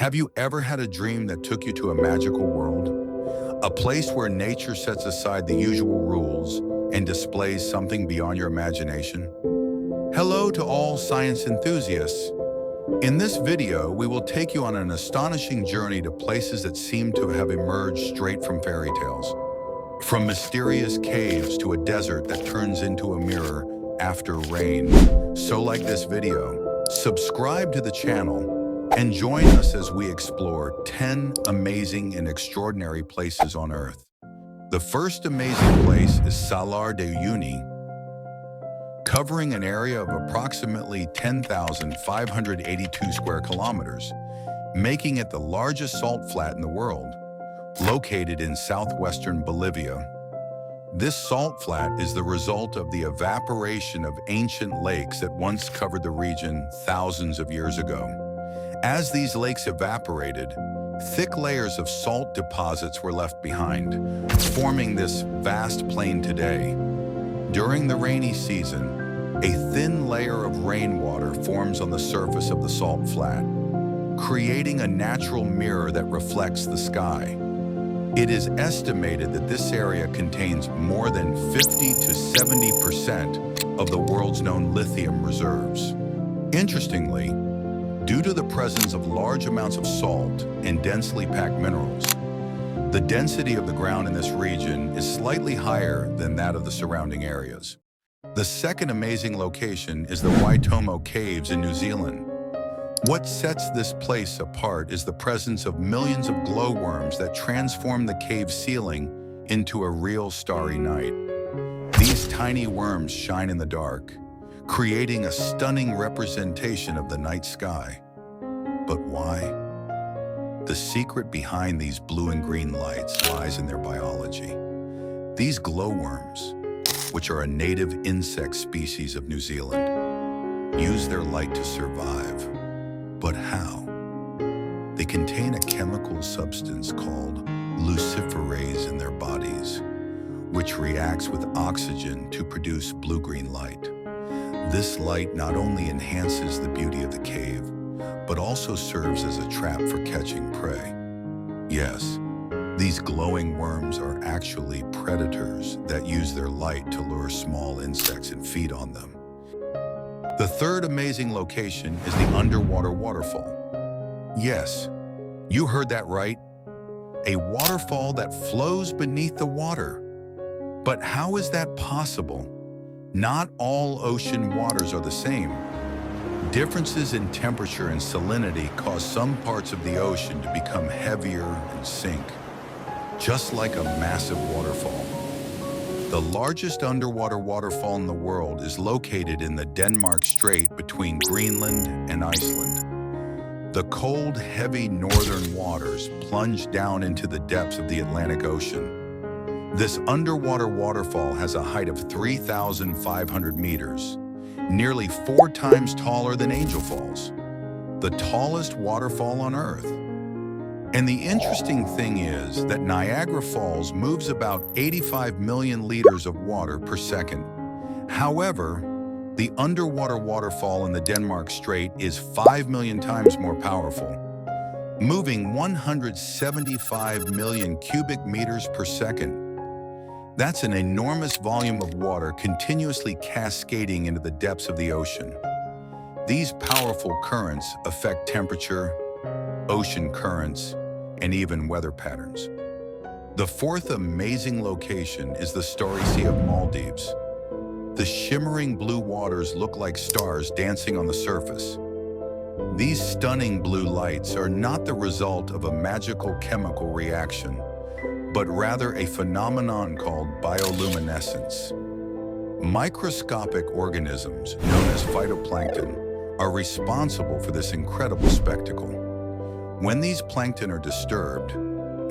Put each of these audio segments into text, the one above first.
Have you ever had a dream that took you to a magical world? A place where nature sets aside the usual rules and displays something beyond your imagination? Hello to all science enthusiasts. In this video, we will take you on an astonishing journey to places that seem to have emerged straight from fairy tales. From mysterious caves to a desert that turns into a mirror after rain. So like this video, subscribe to the channel and join us as we explore 10 amazing and extraordinary places on Earth. The first amazing place is Salar de Uyuni, covering an area of approximately 10,582 square kilometers, making it the largest salt flat in the world, located in southwestern Bolivia. This salt flat is the result of the evaporation of ancient lakes that once covered the region thousands of years ago. As these lakes evaporated, thick layers of salt deposits were left behind, forming this vast plain today. During the rainy season, a thin layer of rainwater forms on the surface of the salt flat, creating a natural mirror that reflects the sky. It is estimated that this area contains more than 50 to 70% of the world's known lithium reserves. Interestingly, due to the presence of large amounts of salt and densely packed minerals, the density of the ground in this region is slightly higher than that of the surrounding areas. The second amazing location is the Waitomo Caves in New Zealand. What sets this place apart is the presence of millions of glowworms that transform the cave ceiling into a real starry night. These tiny worms shine in the dark, creating a stunning representation of the night sky. But why? The secret behind these blue and green lights lies in their biology. These glowworms, which are a native insect species of New Zealand, use their light to survive. But how? They contain a chemical substance called luciferase in their bodies, which reacts with oxygen to produce blue-green light. This light not only enhances the beauty of the cave, but also serves as a trap for catching prey. Yes, these glowing worms are actually predators that use their light to lure small insects and feed on them. The third amazing location is the underwater waterfall. Yes, you heard that right. A waterfall that flows beneath the water. But how is that possible? Not all ocean waters are the same. Differences in temperature and salinity cause some parts of the ocean to become heavier and sink, just like a massive waterfall. The largest underwater waterfall in the world is located in the Denmark Strait between Greenland and Iceland. The cold, heavy northern waters plunge down into the depths of the Atlantic Ocean. This underwater waterfall has a height of 3,500 meters, nearly 4 times taller than Angel Falls, the tallest waterfall on Earth. And the interesting thing is that Niagara Falls moves about 85 million liters of water per second. However, the underwater waterfall in the Denmark Strait is 5 million times more powerful, moving 175 million cubic meters per second. That's an enormous volume of water continuously cascading into the depths of the ocean. These powerful currents affect temperature, ocean currents, and even weather patterns. The fourth amazing location is the Starry Sea of Maldives. The shimmering blue waters look like stars dancing on the surface. These stunning blue lights are not the result of a magical chemical reaction, but rather a phenomenon called bioluminescence. Microscopic organisms, known as phytoplankton, are responsible for this incredible spectacle. When these plankton are disturbed,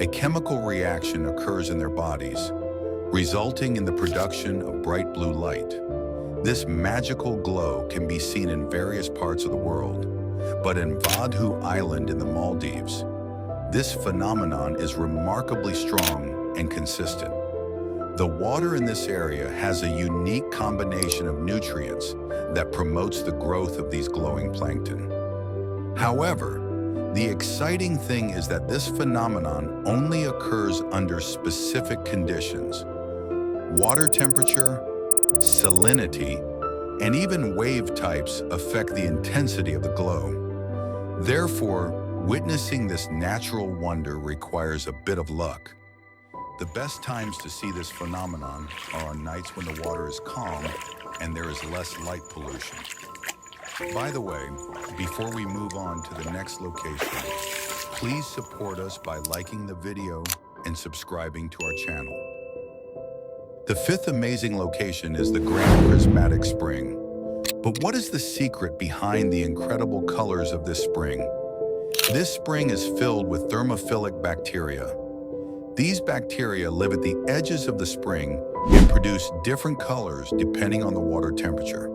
a chemical reaction occurs in their bodies, resulting in the production of bright blue light. This magical glow can be seen in various parts of the world, but in Vadhu Island in the Maldives, this phenomenon is remarkably strong and consistent. The water in this area has a unique combination of nutrients that promotes the growth of these glowing plankton. However, The exciting thing is that this phenomenon only occurs under specific conditions. Water temperature, salinity, and even wave types affect the intensity of the glow. Therefore, witnessing this natural wonder requires a bit of luck. The best times to see this phenomenon are on nights when the water is calm and there is less light pollution. By the way, before we move on to the next location, please support us by liking the video and subscribing to our channel. The fifth amazing location is the Grand Prismatic Spring. But what is the secret behind the incredible colors of this spring? This spring is filled with thermophilic bacteria. These bacteria live at the edges of the spring and produce different colors depending on the water temperature.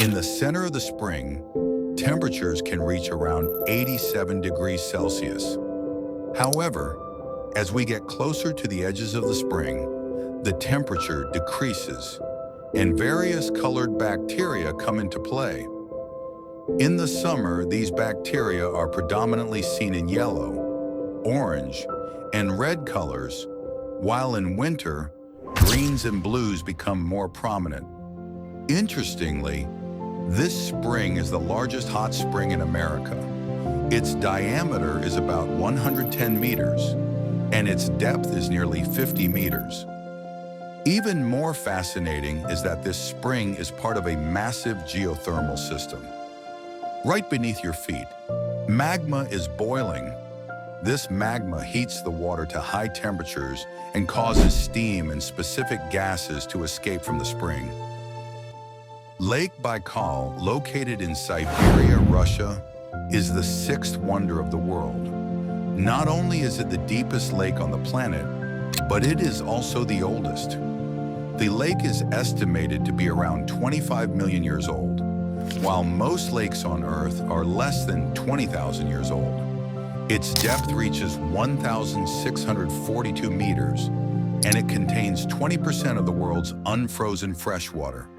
In the center of the spring, temperatures can reach around 87 degrees Celsius. However, as we get closer to the edges of the spring, the temperature decreases and various colored bacteria come into play. In the summer, these bacteria are predominantly seen in yellow, orange, and red colors, while in winter, greens and blues become more prominent. Interestingly, this spring is the largest hot spring in America. Its diameter is about 110 meters, and its depth is nearly 50 meters. Even more fascinating is that this spring is part of a massive geothermal system. Right beneath your feet, magma is boiling. This magma heats the water to high temperatures and causes steam and specific gases to escape from the spring. Lake Baikal, located in Siberia, Russia, is the sixth wonder of the world. Not only is it the deepest lake on the planet, but it is also the oldest. The lake is estimated to be around 25 million years old, while most lakes on Earth are less than 20,000 years old. Its depth reaches 1,642 meters, and it contains 20% of the world's unfrozen freshwater.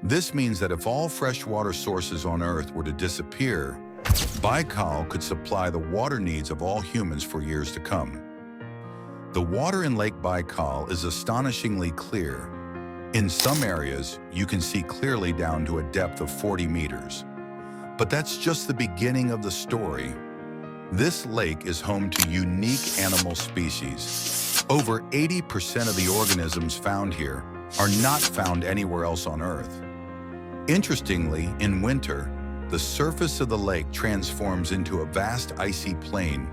This means that if all freshwater sources on Earth were to disappear, Baikal could supply the water needs of all humans for years to come. The water in Lake Baikal is astonishingly clear. In some areas, you can see clearly down to a depth of 40 meters. But that's just the beginning of the story. This lake is home to unique animal species. Over 80% of the organisms found here are not found anywhere else on Earth. Interestingly, in winter, the surface of the lake transforms into a vast icy plain,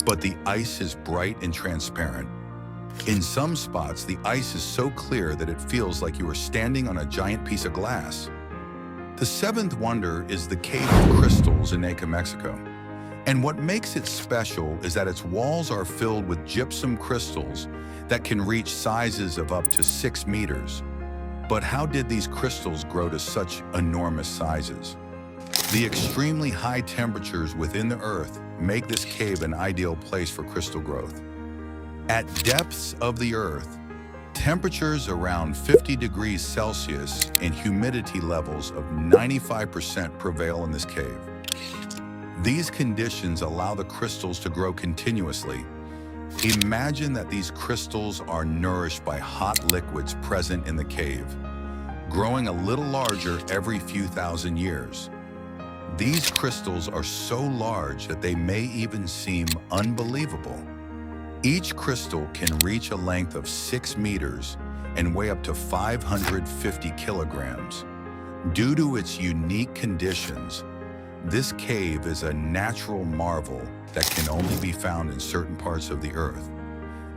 but the ice is bright and transparent. In some spots, the ice is so clear that it feels like you are standing on a giant piece of glass. The seventh wonder is the Cave of Crystals in Ica, Mexico. And what makes it special is that its walls are filled with gypsum crystals that can reach sizes of up to 6 meters. But how did these crystals grow to such enormous sizes? The extremely high temperatures within the Earth make this cave an ideal place for crystal growth. At depths of the Earth, temperatures around 50 degrees Celsius and humidity levels of 95% prevail in this cave. These conditions allow the crystals to grow continuously. Imagine that these crystals are nourished by hot liquids present in the cave, growing a little larger every few thousand years. These crystals are so large that they may even seem unbelievable. Each crystal can reach a length of 6 meters and weigh up to 550 kilograms. Due to its unique conditions, this cave is a natural marvel that can only be found in certain parts of the Earth.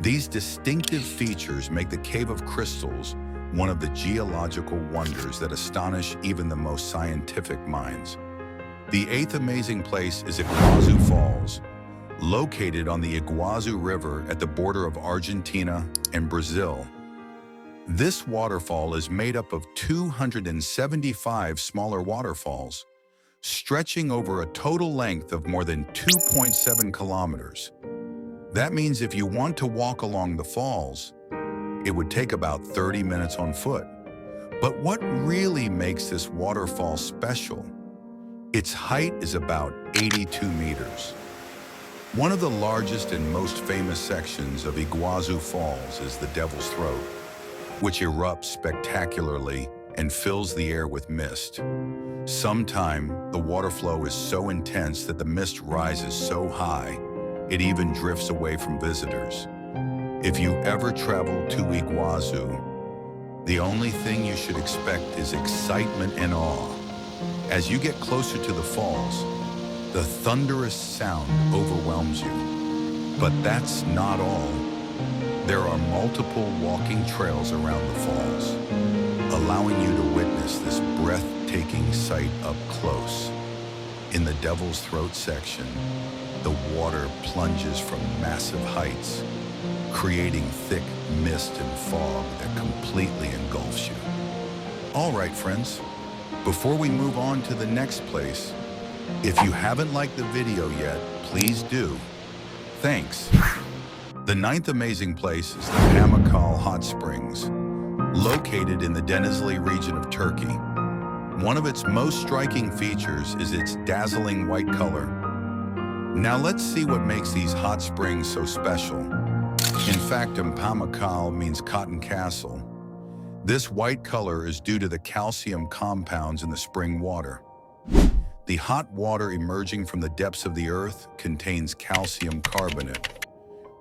These distinctive features make the Cave of Crystals one of the geological wonders that astonish even the most scientific minds. The eighth amazing place is Iguazu Falls, located on the Iguazu River at the border of Argentina and Brazil. This waterfall is made up of 275 smaller waterfalls, stretching over a total length of more than 2.7 kilometers. That means if you want to walk along the falls, it would take about 30 minutes on foot. But what really makes this waterfall special? Its height is about 82 meters. One of the largest and most famous sections of Iguazu Falls is the Devil's Throat, which erupts spectacularly and fills the air with mist. Sometimes the water flow is so intense that the mist rises so high, it even drifts away from visitors. If you ever travel to Iguazu, the only thing you should expect is excitement and awe. As you get closer to the falls, the thunderous sound overwhelms you. But that's not all. There are multiple walking trails around the falls, allowing you to witness this breathtaking sight up close. In the Devil's Throat section, the water plunges from massive heights, creating thick mist and fog that completely engulfs you. All right, friends, before we move on to the next place, if you haven't liked the video yet, please do. Thanks. The ninth amazing place is the Pamukkale Hot Springs, located in the Denizli region of Turkey. One of its most striking features is its dazzling white color. Now let's see what makes these hot springs so special. In fact, Pamukkale means cotton castle. This white color is due to the calcium compounds in the spring water. The hot water emerging from the depths of the earth contains calcium carbonate.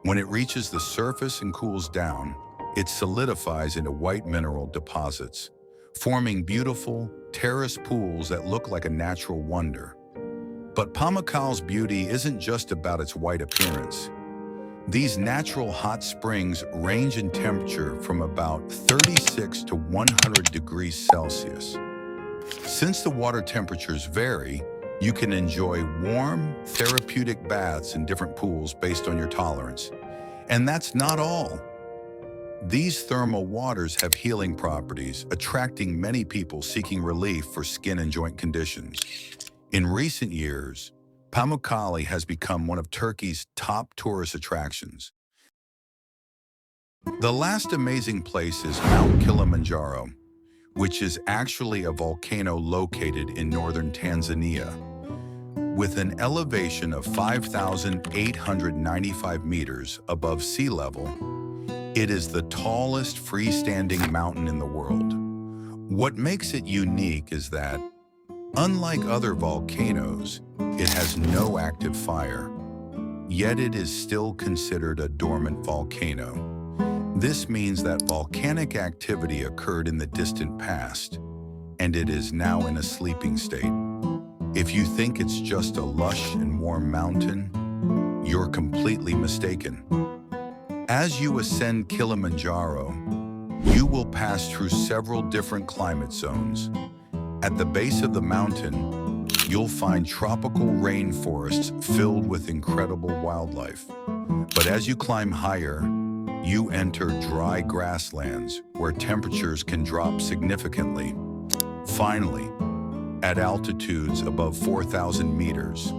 When it reaches the surface and cools down, it solidifies into white mineral deposits, forming beautiful, terrace pools that look like a natural wonder. But Pamukkale's beauty isn't just about its white appearance. These natural hot springs range in temperature from about 36 to 100 degrees Celsius. Since the water temperatures vary, you can enjoy warm, therapeutic baths in different pools based on your tolerance. And that's not all. These thermal waters have healing properties, attracting many people seeking relief for skin and joint conditions. In recent years, Pamukkale has become one of Turkey's top tourist attractions. The last amazing place is Mount Kilimanjaro, which is actually a volcano located in northern Tanzania. With an elevation of 5,895 meters above sea level, it is the tallest freestanding mountain in the world. What makes it unique is that, unlike other volcanoes, it has no active fire, yet it is still considered a dormant volcano. This means that volcanic activity occurred in the distant past, and it is now in a sleeping state. If you think it's just a lush and warm mountain, you're completely mistaken. As you ascend Kilimanjaro, you will pass through several different climate zones. At the base of the mountain, you'll find tropical rainforests filled with incredible wildlife. But as you climb higher, you enter dry grasslands where temperatures can drop significantly. Finally, at altitudes above 4,000 meters,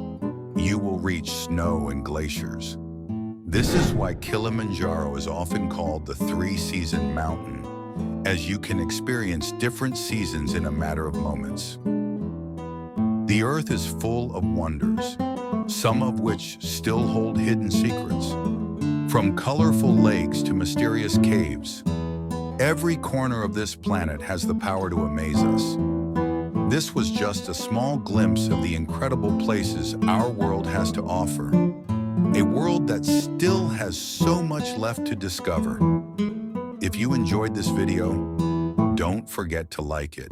you will reach snow and glaciers. This is why Kilimanjaro is often called the three-season mountain, as you can experience different seasons in a matter of moments. The earth is full of wonders, some of which still hold hidden secrets. From colorful lakes to mysterious caves, every corner of this planet has the power to amaze us. This was just a small glimpse of the incredible places our world has to offer. A world that still has so much left to discover. If you enjoyed this video, don't forget to like it,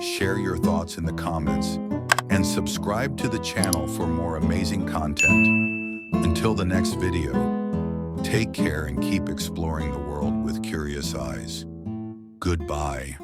share your thoughts in the comments, and subscribe to the channel for more amazing content. Until the next video, take care and keep exploring the world with curious eyes. Goodbye.